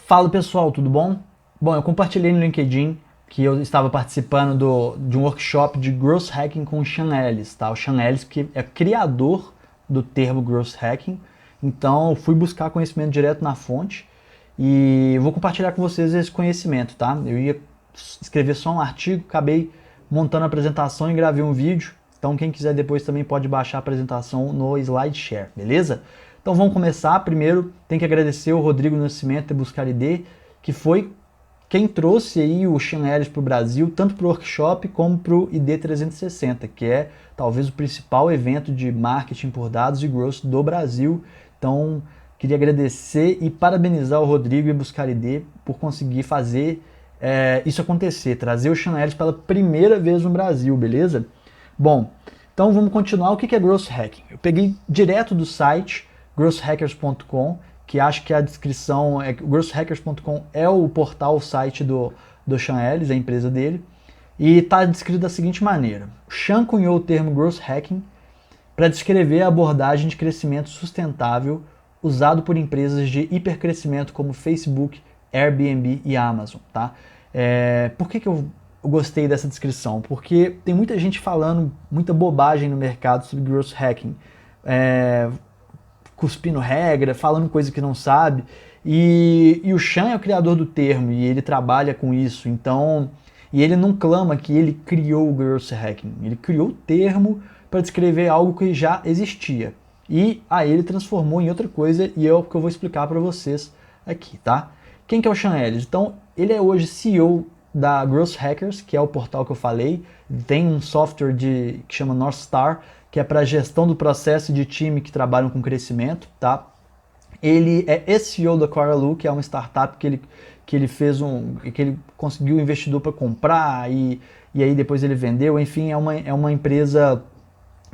Fala pessoal, tudo bom? Bom, eu compartilhei no LinkedIn que eu estava participando de um workshop de Growth Hacking com o Sean Ellis, tá? O Sean Ellis que é criador do termo Growth Hacking, então eu fui buscar conhecimento direto na fonte e vou compartilhar com vocês esse conhecimento, tá? Eu ia escrever só um artigo, acabei montando a apresentação e gravei um vídeo, então quem quiser depois também pode baixar a apresentação no SlideShare, beleza? Então vamos começar. Primeiro tem que agradecer o Rodrigo Nascimento da Buscar ID, que foi quem trouxe aí o Sean Ellis para o Brasil, tanto para o workshop como para o ID 360, que é talvez o principal evento de marketing por dados e growth do Brasil. Então queria agradecer e parabenizar o Rodrigo e a Buscar ID por conseguir fazer isso acontecer, trazer o Sean Ellis pela primeira vez no Brasil, beleza? Bom, então vamos continuar. O que é Growth Hacking? Eu peguei direto do site growthhackers.com, que acho que a descrição growthhackers.com é o portal, o site do Sean Ellis, a empresa dele, e está descrito da seguinte maneira: o Sean cunhou o termo Growth Hacking para descrever a abordagem de crescimento sustentável usado por empresas de hipercrescimento como Facebook, Airbnb e Amazon, tá? Por que eu gostei dessa descrição? Porque tem muita gente falando muita bobagem no mercado sobre Growth Hacking, cuspindo regra, falando coisa que não sabe, e o Sean é o criador do termo e ele trabalha com isso, então, e ele não clama que ele criou o Growth Hacking, ele criou o termo para descrever algo que já existia, e aí ele transformou em outra coisa, e é o que eu vou explicar para vocês aqui, tá? Quem que é o Sean Ellis? Então, ele é hoje CEO da Growth Hackers, que é o portal que eu falei, tem um software que chama North Star, que é para gestão do processo de time que trabalham com crescimento, tá? Ele é CEO da Coralu, que é uma startup que ele fez que ele conseguiu um investidor para comprar e aí depois ele vendeu. Enfim, é uma empresa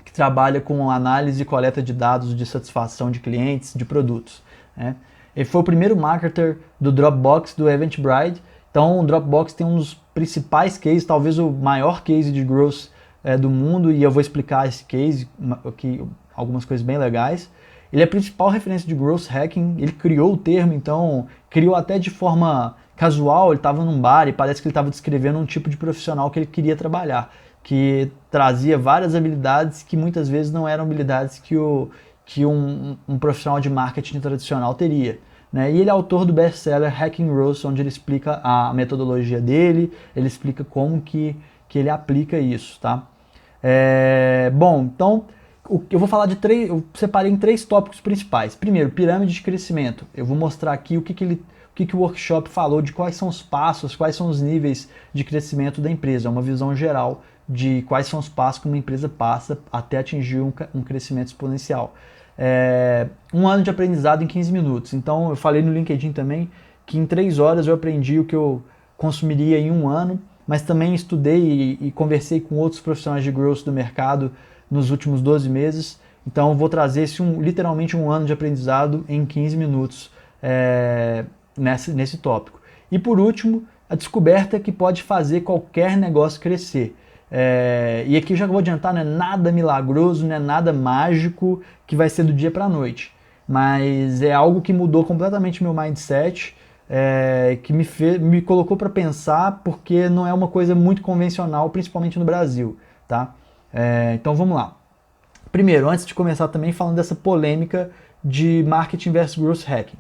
que trabalha com análise e coleta de dados de satisfação de clientes, de produtos, né? Ele foi o primeiro marketer do Dropbox, do Eventbrite. Então, o Dropbox tem um dos principais cases, talvez o maior case de growth do mundo, e eu vou explicar esse case aqui, algumas coisas bem legais. Ele é a principal referência de Growth Hacking, ele criou o termo, então criou até de forma casual. Ele estava num bar e parece que ele estava descrevendo um tipo de profissional que ele queria trabalhar, que trazia várias habilidades que muitas vezes não eram habilidades que um profissional de marketing tradicional teria, né? E ele é autor do best-seller Hacking Growth, onde ele explica a metodologia dele, ele explica como que ele aplica isso, tá? Bom, então eu vou falar eu separei em 3 tópicos principais. Primeiro, pirâmide de crescimento. Eu vou mostrar aqui o que o workshop falou de quais são os passos, quais são os níveis de crescimento da empresa. É uma visão geral de quais são os passos que uma empresa passa até atingir um crescimento exponencial. 1 ano de aprendizado em 15 minutos. Então eu falei no LinkedIn também que em 3 horas eu aprendi o que eu consumiria em 1 ano, mas também estudei e conversei com outros profissionais de growth do mercado nos últimos 12 meses. Então eu vou trazer literalmente 1 ano de aprendizado em 15 minutos nesse tópico. E por último, a descoberta que pode fazer qualquer negócio crescer. E aqui eu já vou adiantar, não é nada milagroso, não é nada mágico que vai ser do dia para a noite, mas é algo que mudou completamente meu mindset, que me colocou para pensar, porque não é uma coisa muito convencional, principalmente no Brasil, tá? Então vamos lá. Primeiro, antes de começar também falando dessa polêmica de marketing versus growth hacking,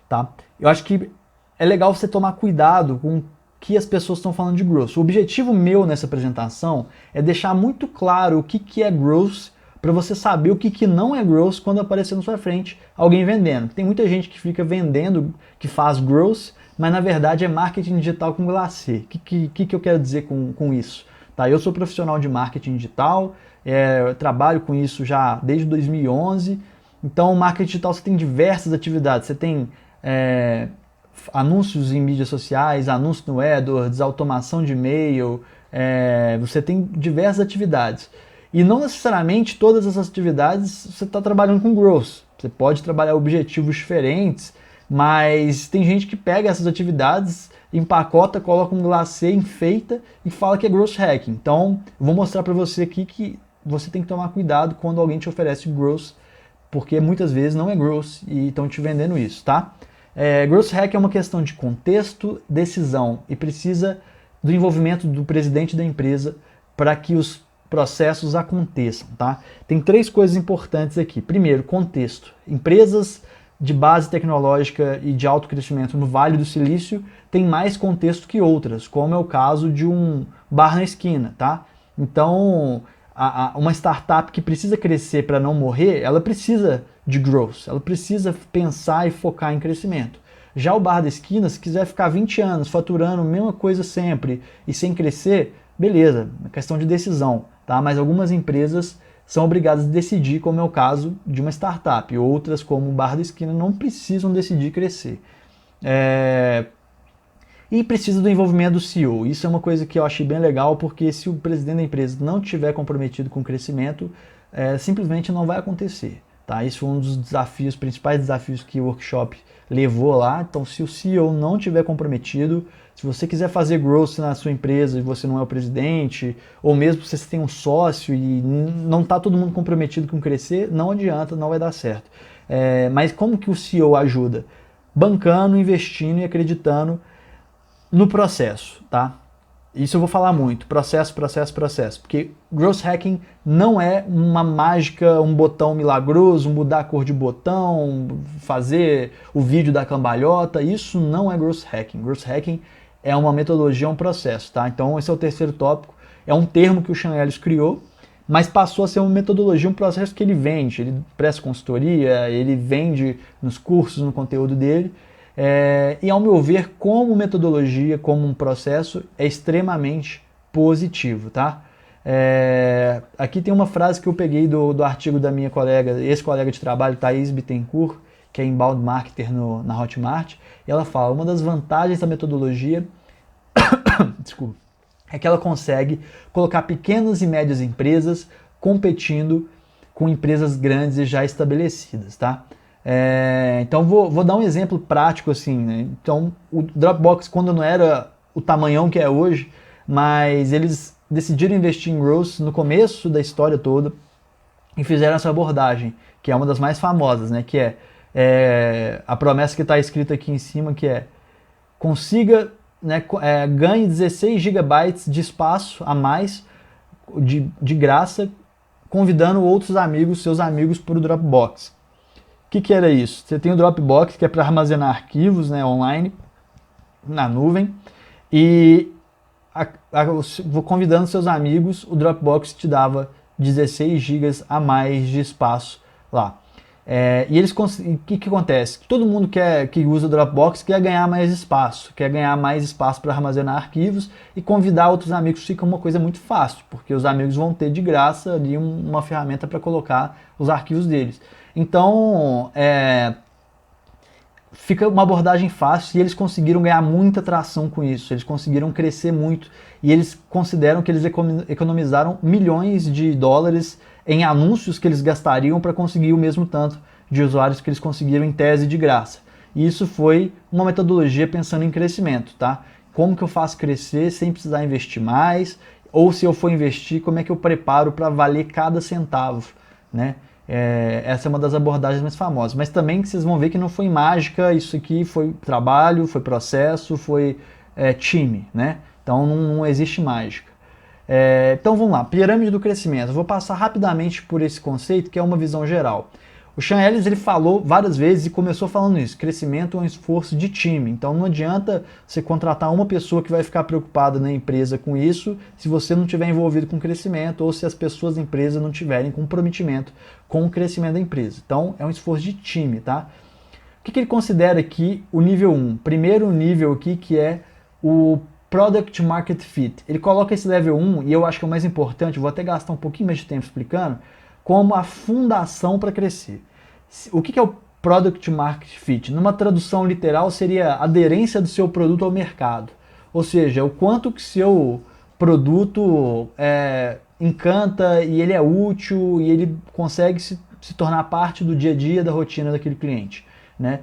tá? Eu acho que é legal você tomar cuidado com que as pessoas estão falando de growth. O objetivo meu nessa apresentação é deixar muito claro o que é growth, para você saber o que não é growth quando aparecer na sua frente alguém vendendo. Tem muita gente que fica vendendo, que faz growth, mas na verdade é marketing digital com glacê. O que eu quero dizer com isso? Tá, eu sou profissional de marketing digital, eu trabalho com isso já desde 2011. Então, o marketing digital você tem diversas atividades. Você tem anúncios em mídias sociais, anúncios no AdWords, automação de e-mail, você tem diversas atividades. E não necessariamente todas essas atividades você está trabalhando com growth. Você pode trabalhar objetivos diferentes, mas tem gente que pega essas atividades, empacota, coloca um glacê, enfeita e fala que é growth hacking. Então, eu vou mostrar para você aqui que você tem que tomar cuidado quando alguém te oferece growth, porque muitas vezes não é growth e estão te vendendo isso, tá? Growth hack é uma questão de contexto, decisão e precisa do envolvimento do presidente da empresa para que os processos aconteçam, tá? Tem 3 coisas importantes aqui. Primeiro, contexto. Empresas de base tecnológica e de alto crescimento no Vale do Silício têm mais contexto que outras, como é o caso de um bar na esquina, tá? Então, uma startup que precisa crescer para não morrer, ela precisa de growth, ela precisa pensar e focar em crescimento. Já o bar da esquina, se quiser ficar 20 anos faturando a mesma coisa sempre e sem crescer, beleza, é questão de decisão, tá? Mas algumas empresas são obrigadas a decidir, como é o caso de uma startup. Outras, como o bar da esquina, não precisam decidir crescer. E precisa do envolvimento do CEO. Isso é uma coisa que eu achei bem legal, porque se o presidente da empresa não estiver comprometido com o crescimento, simplesmente não vai acontecer. Tá? Isso foi um dos desafios, principais desafios que o workshop levou lá. Então, se o CEO não estiver comprometido, se você quiser fazer growth na sua empresa e você não é o presidente, ou mesmo se você tem um sócio e não está todo mundo comprometido com crescer, não adianta, não vai dar certo. Mas como que o CEO ajuda? Bancando, investindo e acreditando no processo, tá? Isso eu vou falar muito, processo, porque growth hacking não é uma mágica, um botão milagroso, mudar a cor de botão, fazer o vídeo da cambalhota, isso não é growth hacking. Growth hacking é uma metodologia, um processo, tá? Então esse é o terceiro tópico, é um termo que o Sean Ellis criou, mas passou a ser uma metodologia, um processo que ele vende, ele presta consultoria, ele vende nos cursos, no conteúdo dele, e ao meu ver, como metodologia, como um processo, é extremamente positivo, tá? Aqui tem uma frase que eu peguei do artigo da minha colega, ex-colega de trabalho, Thaís Bittencourt, que é inbound marketer na Hotmart, e ela fala, uma das vantagens da metodologia desculpa, é que ela consegue colocar pequenas e médias empresas competindo com empresas grandes e já estabelecidas, tá? Então vou dar um exemplo prático assim, né? Então o Dropbox, quando não era o tamanhão que é hoje, mas eles decidiram investir em growth no começo da história toda e fizeram essa abordagem, que é uma das mais famosas, né? Que é a promessa que está escrita aqui em cima, que é consiga, né, ganhe 16 GB de espaço a mais de graça, convidando outros amigos, seus amigos, para o Dropbox. O que era isso? Você tem o Dropbox, que é para armazenar arquivos, né, online, na nuvem, e convidando seus amigos, o Dropbox te dava 16 GB a mais de espaço lá. E eles, o que acontece? Todo mundo que usa o Dropbox quer ganhar mais espaço para armazenar arquivos, e convidar outros amigos fica uma coisa muito fácil, porque os amigos vão ter de graça ali uma ferramenta para colocar os arquivos deles. Então, fica uma abordagem fácil, e eles conseguiram ganhar muita tração com isso, eles conseguiram crescer muito, e eles consideram que eles economizaram milhões de dólares em anúncios que eles gastariam para conseguir o mesmo tanto de usuários que eles conseguiram em tese de graça. E isso foi uma metodologia pensando em crescimento, tá? Como que eu faço crescer sem precisar investir mais? Ou se eu for investir, como é que eu preparo para valer cada centavo, né? Essa é uma das abordagens mais famosas. Mas também vocês vão ver que não foi mágica, isso aqui foi trabalho, foi processo, foi time, né? Então não existe mágica. Então vamos lá, pirâmide do crescimento. Eu vou passar rapidamente por esse conceito, que é uma visão geral. O Sean Ellis, ele falou várias vezes e começou falando isso, crescimento é um esforço de time. Então não adianta você contratar uma pessoa que vai ficar preocupada na empresa com isso se você não estiver envolvido com crescimento, ou se as pessoas da empresa não tiverem comprometimento com o crescimento da empresa. Então é um esforço de time, tá? O que ele considera aqui o nível 1? Primeiro nível aqui, que é o Product Market Fit. Ele coloca esse level 1, e eu acho que é o mais importante, eu vou até gastar um pouquinho mais de tempo explicando, como a fundação para crescer. O que é o Product Market Fit? Numa tradução literal seria a aderência do seu produto ao mercado. Ou seja, o quanto que seu produto encanta, e ele é útil, e ele consegue se tornar parte do dia a dia, da rotina daquele cliente, né?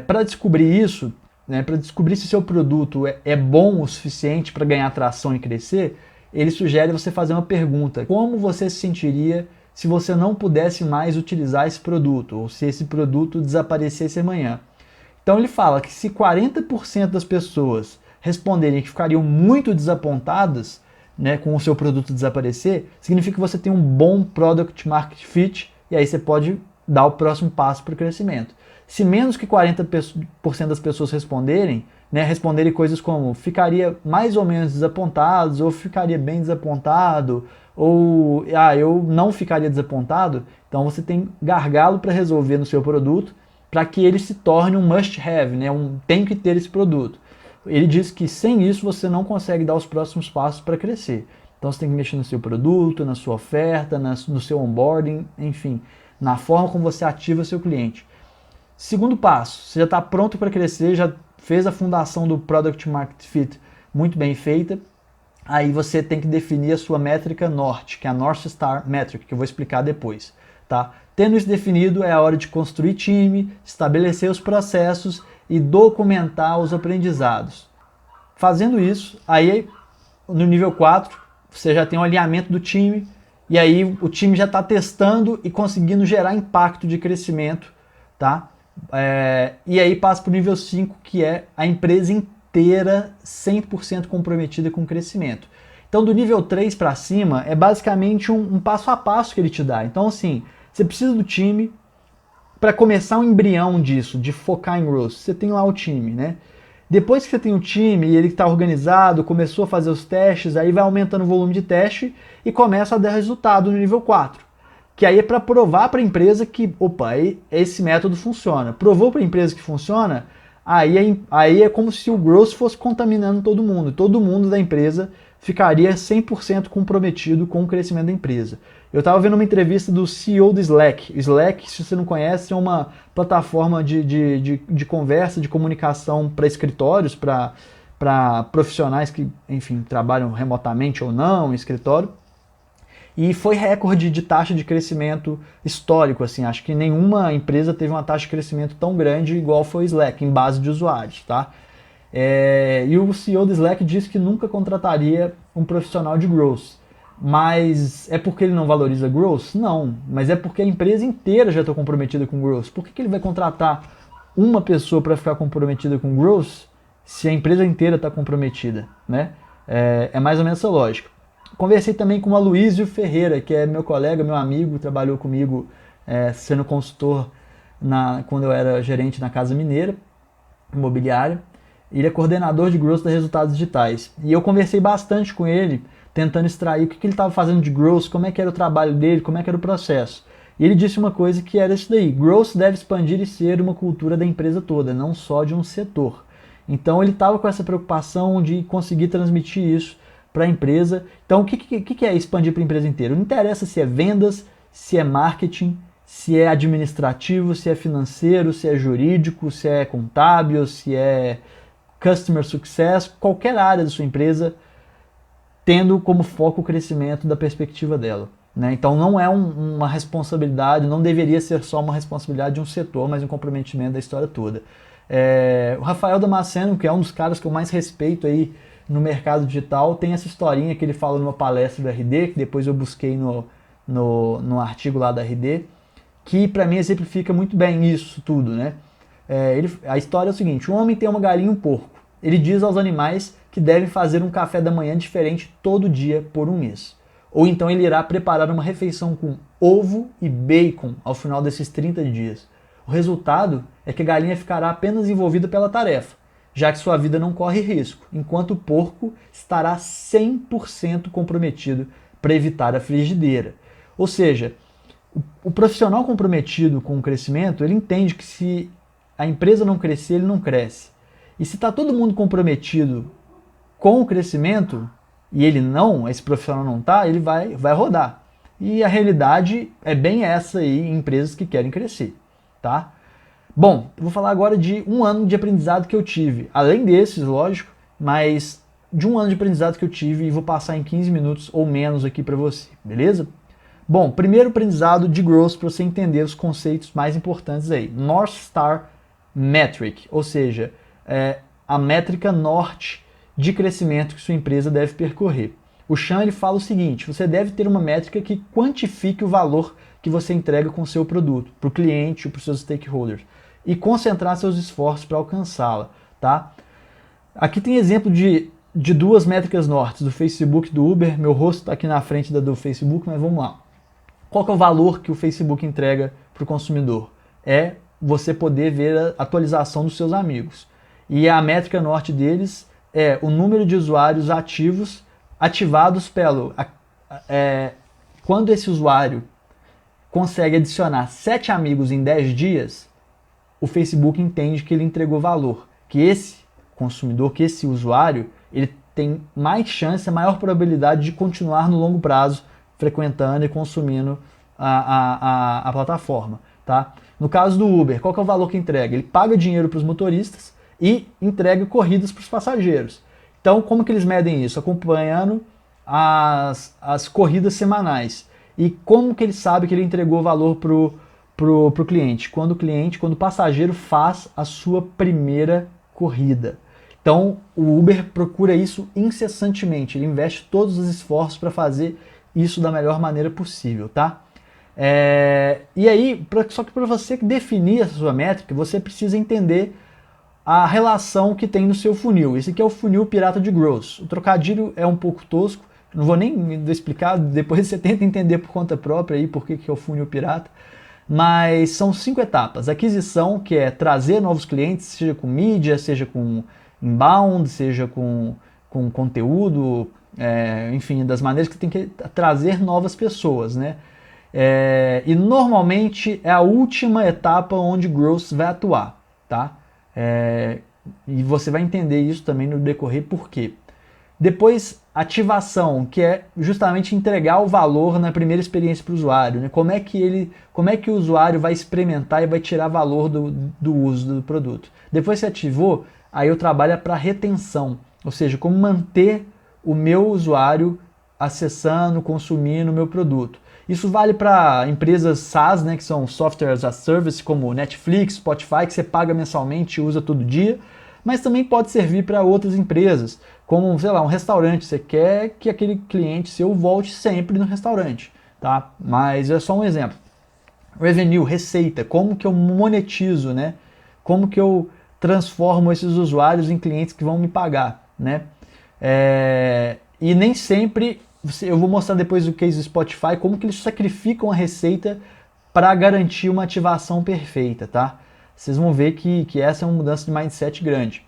Para descobrir isso, né, para descobrir se seu produto é bom o suficiente para ganhar atração e crescer, ele sugere você fazer uma pergunta: como você se sentiria se você não pudesse mais utilizar esse produto, ou se esse produto desaparecesse amanhã? Então ele fala que se 40% das pessoas responderem que ficariam muito desapontadas, né, com o seu produto desaparecer, significa que você tem um bom product market fit e aí você pode dar o próximo passo para o crescimento. Se menos que 40% das pessoas responderem, né, responderem coisas como ficaria mais ou menos desapontados, ou ficaria bem desapontado, ou eu não ficaria desapontado, então você tem gargalo para resolver no seu produto para que ele se torne um must have, né, tem que ter esse produto. Ele diz que sem isso você não consegue dar os próximos passos para crescer. Então você tem que mexer no seu produto, na sua oferta, no seu onboarding, enfim, na forma como você ativa seu cliente. Segundo passo, você já está pronto para crescer, já fez a fundação do Product Market Fit muito bem feita, aí você tem que definir a sua métrica norte, que é a North Star Metric, que eu vou explicar depois. Tá? Tendo isso definido, é a hora de construir time, estabelecer os processos e documentar os aprendizados. Fazendo isso, aí no nível 4, você já tem um alinhamento do time, e aí o time já está testando e conseguindo gerar impacto de crescimento, tá? E aí passa para o nível 5, que é a empresa inteira 100% comprometida com o crescimento. Então do nível 3 para cima é basicamente um passo a passo que ele te dá. Então assim, você precisa do time para começar um embrião disso, de focar em growth. Você tem lá o time, né? Depois que você tem o time e ele está organizado, começou a fazer os testes, aí vai aumentando o volume de teste e começa a dar resultado no nível 4. Que aí é para provar para a empresa que, opa, esse método funciona. Provou para a empresa que funciona, aí é como se o growth fosse contaminando todo mundo. Todo mundo da empresa ficaria 100% comprometido com o crescimento da empresa. Eu estava vendo uma entrevista do CEO do Slack. Slack, se você não conhece, é uma plataforma de conversa, de comunicação para escritórios, para profissionais que, enfim, trabalham remotamente ou não em escritório. E foi recorde de taxa de crescimento histórico, assim, acho que nenhuma empresa teve uma taxa de crescimento tão grande igual foi o Slack, em base de usuários, tá? E o CEO do Slack disse que nunca contrataria um profissional de growth. Mas é porque ele não valoriza growth? Não, mas é porque a empresa inteira já está comprometida com growth. Por que ele vai contratar uma pessoa para ficar comprometida com growth se a empresa inteira está comprometida, né? É mais ou menos essa lógica. Conversei também com o Aloysio Ferreira, que é meu colega, meu amigo, trabalhou comigo sendo consultor quando eu era gerente na Casa Mineira, imobiliária. Ele é coordenador de growth da Resultados Digitais. E eu conversei bastante com ele, tentando extrair o que ele estava fazendo de growth, como é que era o trabalho dele, como é que era o processo. E ele disse uma coisa que era isso daí: growth deve expandir e ser uma cultura da empresa toda, não só de um setor. Então ele estava com essa preocupação de conseguir transmitir isso para a empresa. Então o que é expandir para a empresa inteira? Não interessa se é vendas, se é marketing, se é administrativo, se é financeiro, se é jurídico, se é contábil, se é customer success, qualquer área da sua empresa tendo como foco o crescimento da perspectiva dela, né? Então não é uma responsabilidade, não deveria ser só uma responsabilidade de um setor, mas um comprometimento da história toda. O Rafael Damasceno, que é um dos caras que eu mais respeito aí no mercado digital, tem essa historinha que ele fala numa palestra do RD, que depois eu busquei no artigo lá da RD, que para mim exemplifica muito bem isso tudo, né? A história é o seguinte: um homem tem uma galinha e um porco. Ele diz aos animais que devem fazer um café da manhã diferente todo dia por um mês. Ou então ele irá preparar uma refeição com ovo e bacon ao final desses 30 dias. O resultado é que a galinha ficará apenas envolvida pela tarefa, já que sua vida não corre risco, enquanto o porco estará 100% comprometido para evitar a frigideira. Ou seja, o profissional comprometido com o crescimento, ele entende que se a empresa não crescer, ele não cresce. E se está todo mundo comprometido com o crescimento, e esse profissional não está, ele vai rodar. E a realidade é bem essa aí em empresas que querem crescer, tá? Bom, eu vou falar agora de um ano de aprendizado que eu tive. Além desses, lógico, mas de um ano de aprendizado que eu tive e vou passar em 15 minutos ou menos aqui para você, beleza? Bom, primeiro aprendizado de growth para você entender os conceitos mais importantes aí. North Star Metric, ou seja, a métrica norte de crescimento que sua empresa deve percorrer. O Chan ele fala o seguinte: você deve ter uma métrica que quantifique o valor que você entrega com o seu produto para o cliente ou para os seus stakeholders. e concentrar seus esforços para alcançá-la, tá? Aqui tem exemplo de duas métricas nortes, do Facebook e do Uber. Meu rosto está aqui na frente da do Facebook, mas vamos lá. Qual que é o valor que o Facebook entrega para o consumidor? É você poder ver a atualização dos seus amigos. E a métrica norte deles é o número de usuários ativados quando esse usuário consegue adicionar 7 amigos em 10 dias, o Facebook entende que ele entregou valor, que esse consumidor, que esse usuário, ele tem mais chance, a maior probabilidade de continuar no longo prazo frequentando e consumindo a plataforma, tá? No caso do Uber, qual que é o valor que entrega? Ele paga dinheiro para os motoristas e entrega corridas para os passageiros. Então, como que eles medem isso? Acompanhando as corridas semanais. E como que ele sabe que ele entregou valor pro cliente? Quando o passageiro faz a sua primeira corrida. Então, o Uber procura isso incessantemente. Ele investe todos os esforços para fazer isso da melhor maneira possível, tá? E aí, só que para você definir a sua métrica, você precisa entender a relação que tem no seu funil. Esse aqui é o funil pirata de Growth. O trocadilho é um pouco tosco, não vou nem explicar, depois você tenta entender por conta própria aí por que é o funil pirata. Mas são 5 etapas. Aquisição, que é trazer novos clientes, seja com mídia, seja com inbound, seja com conteúdo, enfim, das maneiras que tem que trazer novas pessoas, né? E normalmente é a última etapa onde Growth vai atuar, tá? E você vai entender isso também no decorrer por quê. Depois, ativação, que é justamente entregar o valor na primeira experiência para o usuário, né? Como é que o usuário vai experimentar e vai tirar valor do uso do produto. Depois que ativou, aí eu trabalho para retenção, ou seja, como manter o meu usuário acessando, consumindo o meu produto. Isso vale para empresas SaaS, né, que são Software as a Service, como Netflix, Spotify, que você paga mensalmente e usa todo dia, mas também pode servir para outras empresas, como, sei lá, um restaurante. Você quer que aquele cliente seu volte sempre no restaurante, tá? Mas é só um exemplo. Revenue, receita, como que eu monetizo, né? Como que eu transformo esses usuários em clientes que vão me pagar, né? E nem sempre, eu vou mostrar depois do case do Spotify, como que eles sacrificam a receita para garantir uma ativação perfeita, tá? Vocês vão ver que essa é uma mudança de mindset grande.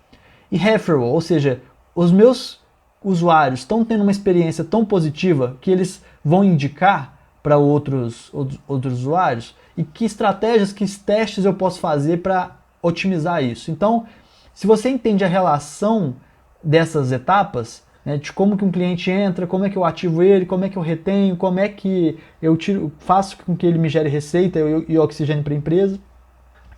E referral, ou seja, os meus usuários estão tendo uma experiência tão positiva que eles vão indicar para outros usuários, e que estratégias, que testes eu posso fazer para otimizar isso. Então, se você entende a relação dessas etapas, né, de como que um cliente entra, como é que eu ativo ele, como é que eu retenho, como é que eu faço com que ele me gere receita e oxigênio para a empresa,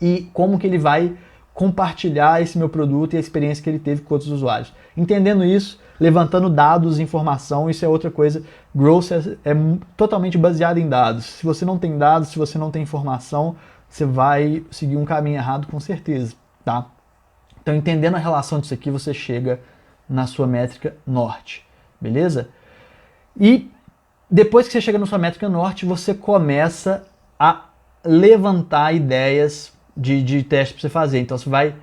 e como que ele vai compartilhar esse meu produto e a experiência que ele teve com outros usuários. Entendendo isso, levantando dados, informação, isso é outra coisa. Growth é totalmente baseado em dados. Se você não tem dados, se você não tem informação, você vai seguir um caminho errado com certeza, tá? Então, entendendo a relação disso aqui, você chega na sua métrica norte, beleza? E depois que você chega na sua métrica norte, você começa a levantar ideias de teste para você fazer. Então você vai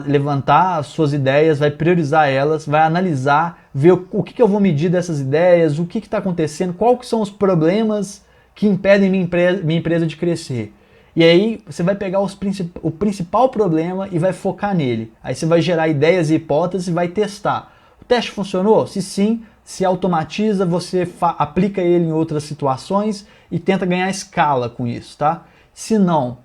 levantar as suas ideias, vai priorizar elas, vai analisar, ver o que eu vou medir dessas ideias, o que está acontecendo, quais são os problemas que impedem minha empresa de crescer. E aí você vai pegar o principal problema e vai focar nele. Aí você vai gerar ideias e hipóteses e vai testar. O teste funcionou? Se sim, se automatiza, você aplica ele em outras situações e tenta ganhar escala com isso, tá? Se não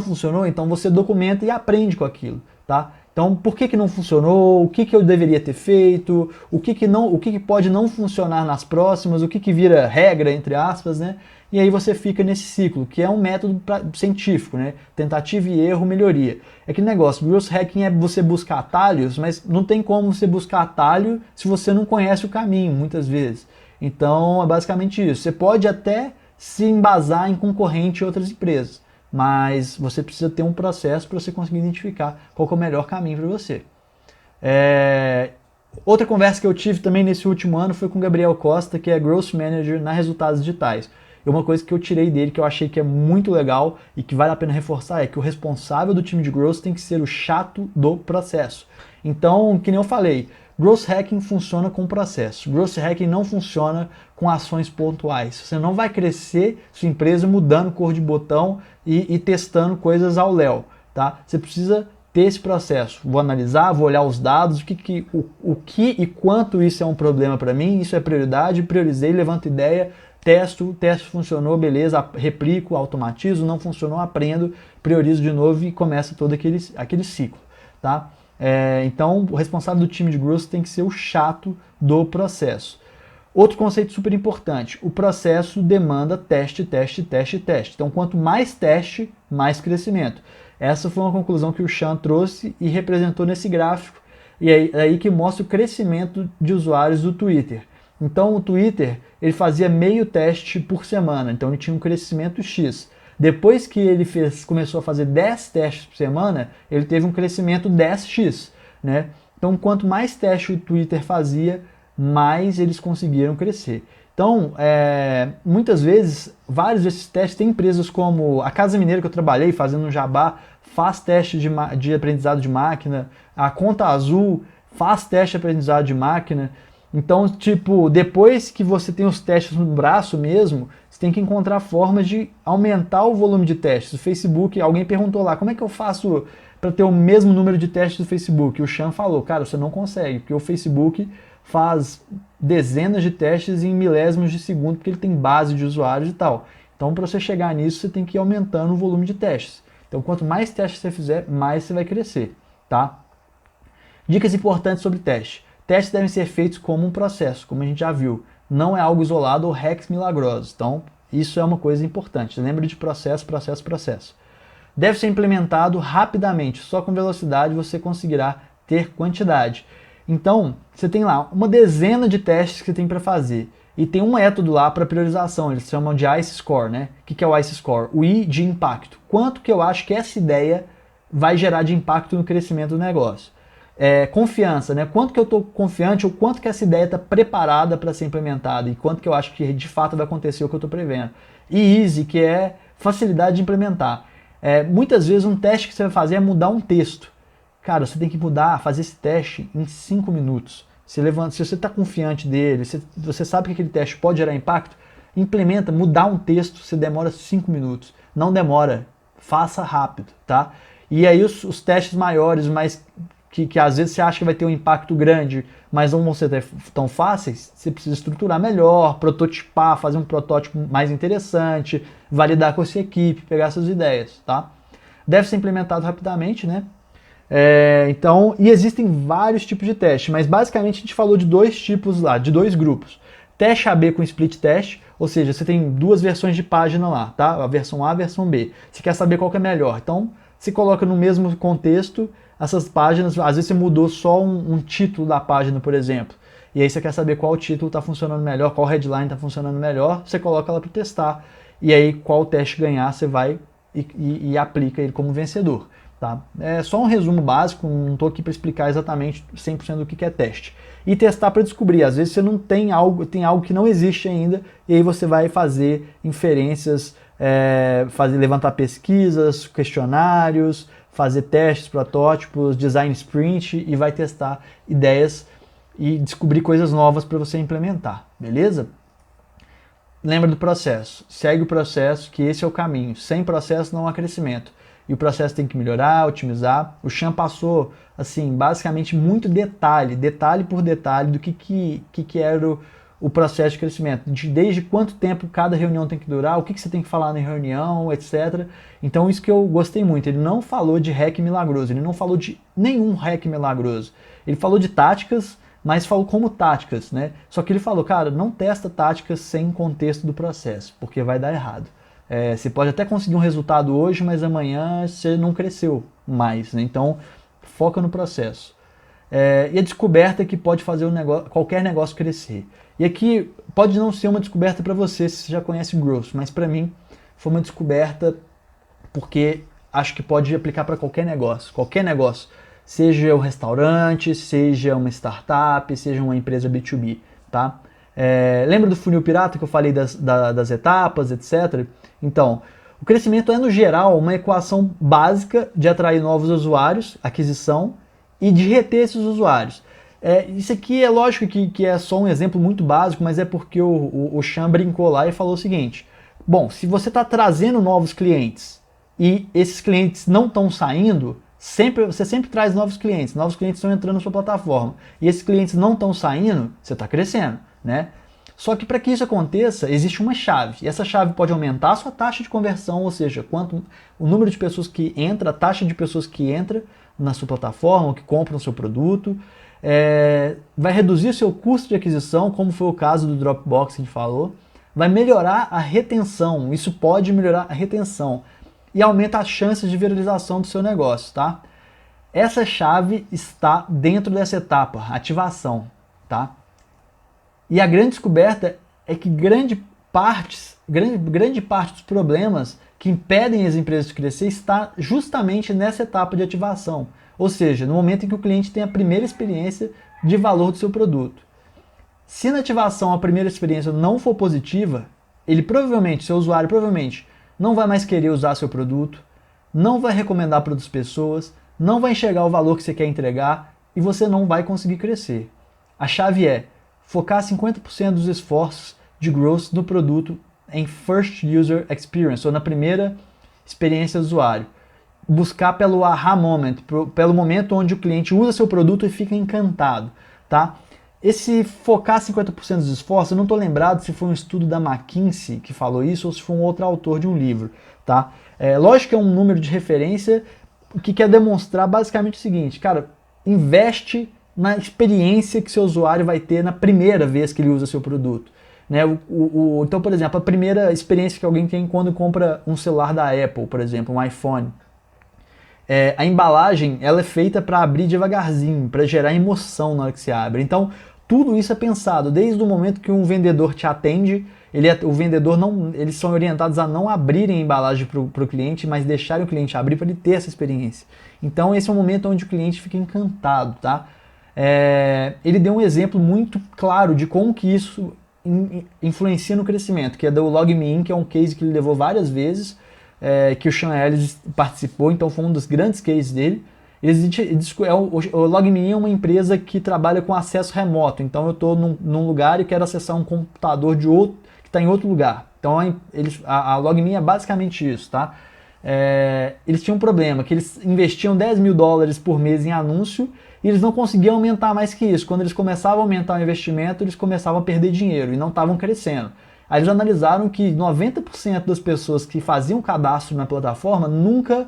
funcionou, então você documenta e aprende com aquilo, tá? Então, por que não funcionou? O que eu deveria ter feito? O que pode não funcionar nas próximas? O que vira regra, entre aspas, né? E aí você fica nesse ciclo, que é um método científico, né? Tentativa e erro, melhoria. É aquele negócio, Growth Hacking é você buscar atalhos, mas não tem como você buscar atalho se você não conhece o caminho, muitas vezes. Então, é basicamente isso. Você pode até se embasar em concorrente e outras empresas, mas você precisa ter um processo para você conseguir identificar qual que é o melhor caminho para você. Outra conversa que eu tive também nesse último ano foi com o Gabriel Costa, que é Growth Manager na Resultados Digitais. E uma coisa que eu tirei dele, que eu achei que é muito legal e que vale a pena reforçar, é que o responsável do time de growth tem que ser o chato do processo. Então, que nem eu falei, growth hacking funciona com processo. Growth hacking não funciona com ações pontuais. Você não vai crescer sua empresa mudando cor de botão e testando coisas ao léu, tá? Você precisa ter esse processo. Vou analisar, vou olhar os dados, o que e quanto isso é um problema para mim, isso é prioridade, priorizei, levanto ideia, testo, o teste funcionou, beleza, replico, automatizo, não funcionou, aprendo, priorizo de novo e começa todo aquele ciclo, tá? Então, o responsável do time de growth tem que ser o chato do processo. Outro conceito super importante, o processo demanda teste, teste, teste, teste. Então, quanto mais teste, mais crescimento. Essa foi uma conclusão que o Sean trouxe e representou nesse gráfico, e é aí que mostra o crescimento de usuários do Twitter. Então, o Twitter, ele fazia meio teste por semana, então ele tinha um crescimento X. Depois que ele começou a fazer 10 testes por semana, ele teve um crescimento 10x, né? Então, quanto mais teste o Twitter fazia, mais eles conseguiram crescer. Então, muitas vezes, vários desses testes, tem empresas como a Casa Mineira que eu trabalhei, fazendo um jabá, faz teste de aprendizado de máquina, a Conta Azul faz teste de aprendizado de máquina. Então, tipo, depois que você tem os testes no braço mesmo, você tem que encontrar formas de aumentar o volume de testes. O Facebook, alguém perguntou lá, como é que eu faço para ter o mesmo número de testes do Facebook? E o Sean falou, cara, você não consegue, porque o Facebook faz dezenas de testes em milésimos de segundo, porque ele tem base de usuários e tal. Então, para você chegar nisso, você tem que ir aumentando o volume de testes. Então, quanto mais testes você fizer, mais você vai crescer, tá? Dicas importantes sobre teste. Testes devem ser feitos como um processo, como a gente já viu. Não é algo isolado ou hacks milagrosos. Então, isso é uma coisa importante. Lembre de processo, processo, processo. Deve ser implementado rapidamente. Só com velocidade você conseguirá ter quantidade. Então, você tem lá uma dezena de testes que você tem para fazer. E tem um método lá para priorização, eles chamam de ICE Score, né? O que é o ICE Score? O I de impacto. Quanto que eu acho que essa ideia vai gerar de impacto no crescimento do negócio? Confiança, né? Quanto que eu estou confiante ou quanto que essa ideia está preparada para ser implementada e quanto que eu acho que de fato vai acontecer o que eu estou prevendo. E Easy, que é facilidade de implementar. Muitas vezes um teste que você vai fazer é mudar um texto. Cara, você tem que fazer esse teste em 5 minutos. Se você está confiante dele, você sabe que aquele teste pode gerar impacto, implementa, mudar um texto, você demora 5 minutos. Não demora, faça rápido, tá? E aí os testes maiores, mas que às vezes você acha que vai ter um impacto grande, mas não vão ser tão fáceis, você precisa estruturar melhor, prototipar, fazer um protótipo mais interessante, validar com a sua equipe, pegar suas ideias, tá? Deve ser implementado rapidamente, né? Então, e existem vários tipos de teste, mas basicamente a gente falou de dois tipos lá, de dois grupos. Teste AB com split test, ou seja, você tem duas versões de página lá, tá? A versão A e a versão B. Você quer saber qual que é melhor. Então, se coloca no mesmo contexto essas páginas, às vezes você mudou só um título da página, por exemplo. E aí você quer saber qual título está funcionando melhor, qual headline está funcionando melhor, você coloca ela para testar. E aí, qual teste ganhar, você vai e aplica ele como vencedor. Tá? É só um resumo básico, não estou aqui para explicar exatamente 100% do que é teste. E testar para descobrir, às vezes você não tem algo que não existe ainda, e aí você vai fazer inferências, levantar pesquisas, questionários, fazer testes, protótipos, design sprint, e vai testar ideias e descobrir coisas novas para você implementar, beleza? Lembra do processo, segue o processo, que esse é o caminho. Sem processo não há crescimento. E o processo tem que melhorar, otimizar. O Sean passou, assim, basicamente muito detalhe por detalhe, do que era o processo de crescimento. Desde quanto tempo cada reunião tem que durar, o que você tem que falar na reunião, etc. Então isso que eu gostei muito. Ele não falou de hack milagroso, ele não falou de nenhum hack milagroso. Ele falou de táticas, mas falou como táticas, né? Só que ele falou, cara, não testa táticas sem contexto do processo, porque vai dar errado. Você pode até conseguir um resultado hoje, mas amanhã você não cresceu mais, né? Então, foca no processo. E a descoberta que pode fazer qualquer negócio crescer. E aqui pode não ser uma descoberta para você, se você já conhece Growth, mas para mim foi uma descoberta porque acho que pode aplicar para qualquer negócio. Qualquer negócio, seja um restaurante, seja uma startup, seja uma empresa B2B, tá? Lembra do funil pirata que eu falei das etapas, etc? Então, o crescimento é, no geral, uma equação básica de atrair novos usuários, aquisição, e de reter esses usuários. Isso aqui é lógico que é só um exemplo muito básico, mas é porque o Chan brincou lá e falou o seguinte: bom, se você está trazendo novos clientes e esses clientes não estão saindo, você sempre traz novos clientes estão entrando na sua plataforma, e esses clientes não estão saindo, você está crescendo, né? Só que para que isso aconteça, existe uma chave, e essa chave pode aumentar a sua taxa de conversão, ou seja, o número de pessoas que entra, a taxa de pessoas que entra na sua plataforma, ou que compram o seu produto, vai reduzir o seu custo de aquisição, como foi o caso do Dropbox que a gente falou, vai melhorar a retenção, isso pode melhorar a retenção, e aumenta as chances de viralização do seu negócio, tá? Essa chave está dentro dessa etapa, ativação, tá? E a grande descoberta é que grande parte dos problemas que impedem as empresas de crescer está justamente nessa etapa de ativação. Ou seja, no momento em que o cliente tem a primeira experiência de valor do seu produto. Se na ativação a primeira experiência não for positiva, seu usuário provavelmente não vai mais querer usar seu produto, não vai recomendar para outras pessoas, não vai enxergar o valor que você quer entregar e você não vai conseguir crescer. A chave é focar 50% dos esforços de growth no produto em First User Experience, ou na primeira experiência do usuário. Buscar pelo aha moment, pelo momento onde o cliente usa seu produto e fica encantado, tá? Esse focar 50% dos esforços, eu não estou lembrado se foi um estudo da McKinsey que falou isso ou se foi um outro autor de um livro, tá? Lógico que é um número de referência que quer demonstrar basicamente o seguinte: cara, investe na experiência que seu usuário vai ter na primeira vez que ele usa seu produto. Né? Então, por exemplo, a primeira experiência que alguém tem quando compra um celular da Apple, por exemplo, um iPhone. A embalagem ela é feita para abrir devagarzinho, para gerar emoção na hora que se abre. Então, tudo isso é pensado desde o momento que um vendedor te atende. Eles são orientados a não abrirem a embalagem para o cliente, mas deixarem o cliente abrir para ele ter essa experiência. Então, esse é o momento onde o cliente fica encantado, tá? Ele deu um exemplo muito claro de como que isso influencia no crescimento, que é do LogMeIn, que é um case que ele levou várias vezes, que o Sean Ellis participou, então foi um dos grandes cases dele. O LogMeIn é uma empresa que trabalha com acesso remoto, então eu estou num lugar e quero acessar um computador de outro que está em outro lugar. Então a LogMeIn é basicamente isso, tá? Eles tinham um problema, que eles investiam $10 mil por mês em anúncio e eles não conseguiam aumentar mais que isso. Quando eles começavam a aumentar o investimento, eles começavam a perder dinheiro e não estavam crescendo. Aí eles analisaram que 90% das pessoas que faziam cadastro na plataforma nunca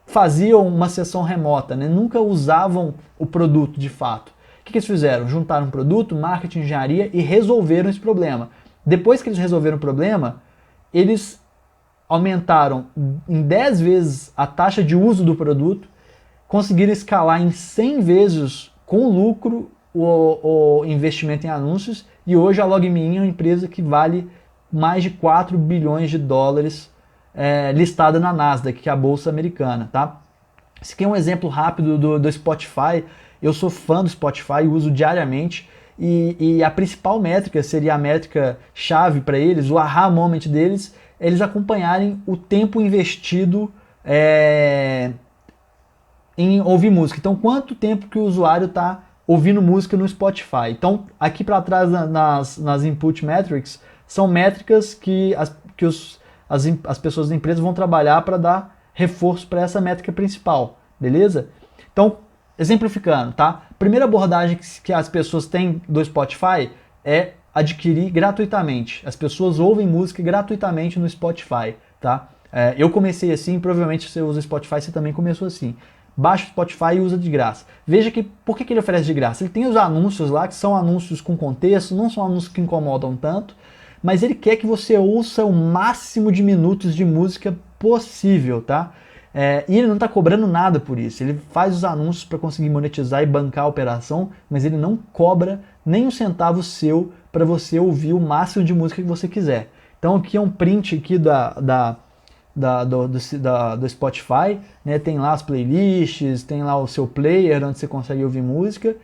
faziam uma sessão remota, né? Nunca usavam o produto de fato. O que eles fizeram? Juntaram um produto, marketing, engenharia e resolveram esse problema. Depois que eles resolveram o problema, eles aumentaram em 10 vezes a taxa de uso do produto, conseguiram escalar em 100 vezes com lucro o investimento em anúncios, e hoje a LogMeIn é uma empresa que vale mais de $4 bilhões listada na Nasdaq, que é a bolsa americana, tá? Esse aqui é um exemplo rápido do Spotify. Eu sou fã do Spotify, uso diariamente, e a principal métrica seria a métrica chave para eles, o aha moment deles, eles acompanharem o tempo investido em ouvir música. Então, quanto tempo que o usuário está ouvindo música no Spotify. Então, aqui para trás nas input metrics, são métricas que as pessoas da empresa vão trabalhar para dar reforço para essa métrica principal, beleza? Então, exemplificando, tá? Primeira abordagem que as pessoas têm do Spotify é adquirir gratuitamente. As pessoas ouvem música gratuitamente no Spotify, tá? Eu comecei assim, provavelmente se você usa Spotify, você também começou assim. Baixa o Spotify e usa de graça. Veja que por que ele oferece de graça? Ele tem os anúncios lá, que são anúncios com contexto, não são anúncios que incomodam tanto, mas ele quer que você ouça o máximo de minutos de música possível, tá? E ele não está cobrando nada por isso. Ele faz os anúncios para conseguir monetizar e bancar a operação, mas ele não cobra nem um centavo seu para você ouvir o máximo de música que você quiser. Então aqui é um print aqui do Spotify, né? Tem lá as playlists, tem lá o seu player onde você consegue ouvir música.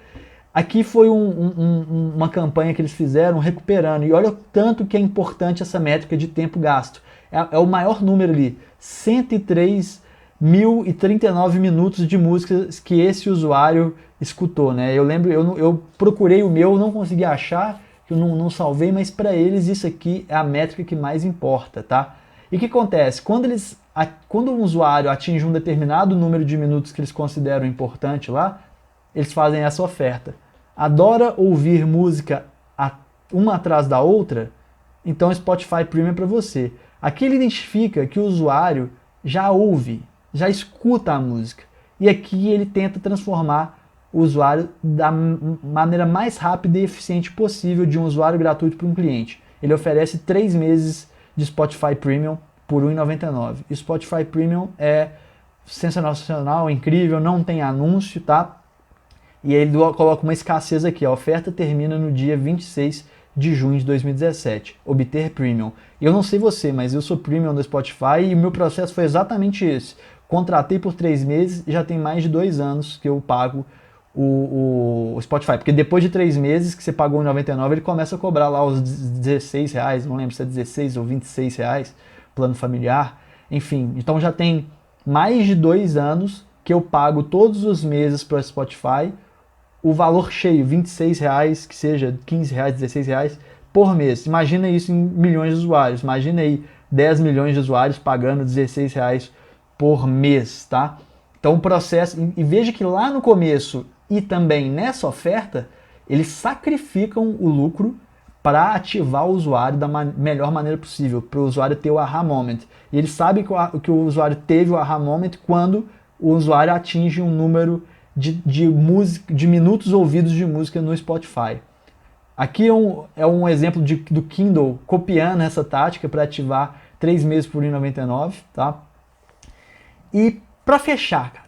Aqui foi uma campanha que eles fizeram recuperando, e olha o tanto que é importante essa métrica de tempo gasto. É o maior número ali, 103.039 minutos de músicas que esse usuário escutou, né? Eu lembro, eu procurei o meu, não consegui achar, que eu não salvei, mas para eles isso aqui é a métrica que mais importa, tá? E o que acontece? Quando um usuário atinge um determinado número de minutos que eles consideram importante lá, eles fazem essa oferta. Adora ouvir música uma atrás da outra? Então o Spotify Premium é para você. Aqui ele identifica que o usuário já ouve, já escuta a música. E aqui ele tenta transformar o usuário da maneira mais rápida e eficiente possível de um usuário gratuito para um cliente. Ele oferece 3 meses de Spotify Premium por R$ 1,99. E o Spotify Premium é sensacional, incrível, não tem anúncio, tá? E ele coloca uma escassez aqui, a oferta termina no dia 26 de junho de 2017, obter Premium. E eu não sei você, mas eu sou Premium do Spotify e o meu processo foi exatamente esse. Contratei por 3 meses e já tem mais de 2 anos que eu pago o Spotify, porque depois de 3 meses que você pagou R$1,99, ele começa a cobrar lá os R$16, não lembro se é 16 ou R$26, plano familiar, enfim, então já tem mais de 2 anos que eu pago todos os meses para o Spotify, o valor cheio, R$26, que seja R$15, R$16 por mês. Imagina isso em milhões de usuários, imagina aí 10 milhões de usuários pagando R$16 por mês, tá? Então o processo, e veja que lá no começo e também nessa oferta, eles sacrificam o lucro para ativar o usuário da melhor maneira possível, para o usuário ter o aha moment. E eles sabem que o usuário teve o aha moment quando o usuário atinge um número de minutos ouvidos de música no Spotify. Aqui é um exemplo do Kindle copiando essa tática para ativar 3 meses por R$1,99, tá? E para fechar,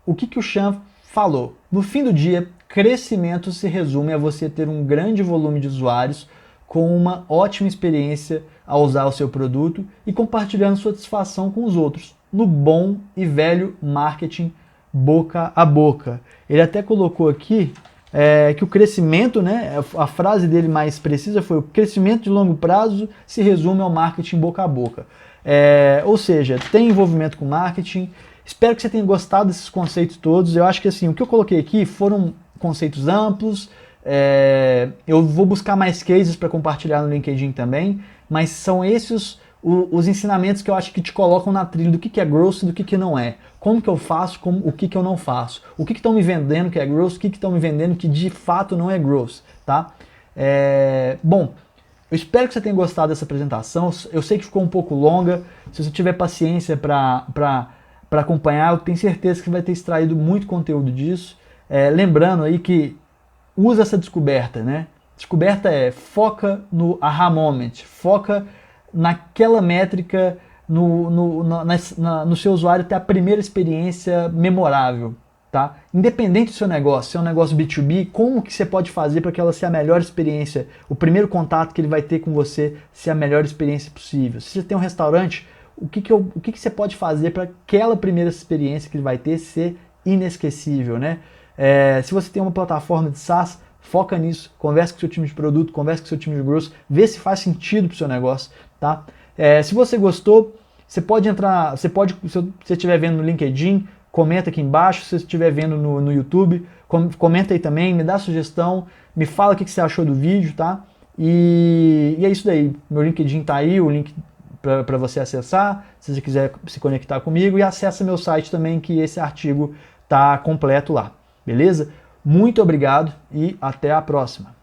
o que o Sean falou? No fim do dia, crescimento se resume a você ter um grande volume de usuários com uma ótima experiência ao usar o seu produto e compartilhando sua satisfação com os outros, no bom e velho marketing boca a boca. Ele até colocou aqui que o crescimento, né, a frase dele mais precisa foi: o crescimento de longo prazo se resume ao marketing boca a boca. Ou seja, tem envolvimento com marketing. Espero que você tenha gostado desses conceitos todos. Eu acho que assim, o que eu coloquei aqui foram conceitos amplos. Eu vou buscar mais cases para compartilhar no LinkedIn também, mas são esses os ensinamentos que eu acho que te colocam na trilha do que é growth e do que não é. Como que eu faço, o que eu não faço. O que estão me vendendo que é growth, o que estão me vendendo que de fato não é growth, tá? Bom, eu espero que você tenha gostado dessa apresentação. Eu sei que ficou um pouco longa. Se você tiver paciência para acompanhar, eu tenho certeza que vai ter extraído muito conteúdo disso. Lembrando aí que usa essa descoberta, né? Descoberta foca no aha moment, foca naquela métrica, no seu usuário ter a primeira experiência memorável, tá? Independente do seu negócio, se é um negócio B2B, como que você pode fazer para que ela seja a melhor experiência, o primeiro contato que ele vai ter com você ser a melhor experiência possível. Se você tem um restaurante, o que você pode fazer para aquela primeira experiência que ele vai ter ser inesquecível, né? Se você tem uma plataforma de SaaS, foca nisso, converse com o seu time de produto, converse com o seu time de growth, vê se faz sentido para o seu negócio, tá? Se você gostou, você pode entrar, se você estiver vendo no LinkedIn, comenta aqui embaixo, se você estiver vendo no YouTube, comenta aí também, me dá sugestão, me fala o que você achou do vídeo, tá? E é isso daí, meu LinkedIn tá aí, o link para você acessar, se você quiser se conectar comigo, e acessa meu site também, que esse artigo tá completo lá, beleza? Muito obrigado e até a próxima.